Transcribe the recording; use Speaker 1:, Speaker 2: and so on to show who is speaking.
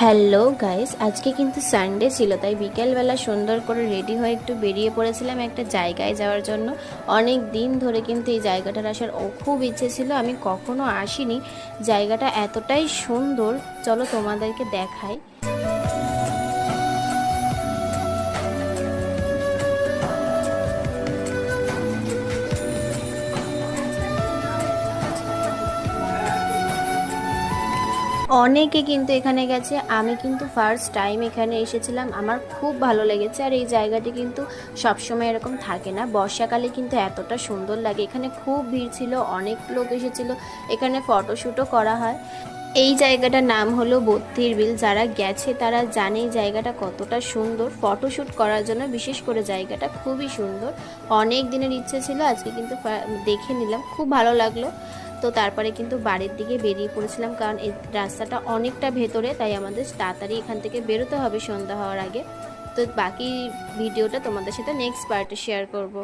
Speaker 1: Hello guys, আজকে কিন্তু Sunday ছিল, তাই বিকেলবেলা সুন্দর করে রেডি হয়ে একটু বেরিয়ে পড়েছিলাম একটা জায়গায় যাওয়ার জন্য। অনেক দিন ধরে কিন্তু এই জায়গাটার আসার খুব ইচ্ছে ছিল, আমি কখনো আসিনি। জায়গাটা এতটাই সুন্দর, চলো তোমাদেরকে দেখাই। অনেকে কিন্তু এখানে গেছে, আমি কিন্তু ফার্স্ট টাইম এখানে এসেছিলাম, আমার খুব ভালো লেগেছে। আর এই জায়গাটি কিন্তু সবসময় এরকম থাকে না, বর্ষাকালে কিন্তু এতটা সুন্দর লাগে। এখানে খুব ভিড় ছিল, অনেক লোক এসেছিল, এখানে ফটোশ্যুটও করা হয়। এই জায়গাটার নাম হলো বত্তির বিল, যারা গেছে তারা জানে এই জায়গাটা কতটা সুন্দর। ফটোশ্যুট করার জন্য বিশেষ করে জায়গাটা খুবই সুন্দর। অনেক দিনের ইচ্ছে ছিল, আজকে কিন্তু দেখে নিলাম, খুব ভালো লাগলো। তো তারপরে কিন্তু বাড়ির দিকে বেরিয়ে পড়েছিলাম, কারণ এই রাস্তাটা অনেকটা ভেতরে, তাই আমাদের তাড়াতাড়ি এখান থেকে বেরোতে হবে সন্ধ্যা হওয়ার আগে। তো বাকি ভিডিওটা তোমাদের সাথে নেক্সট পার্টে শেয়ার করব।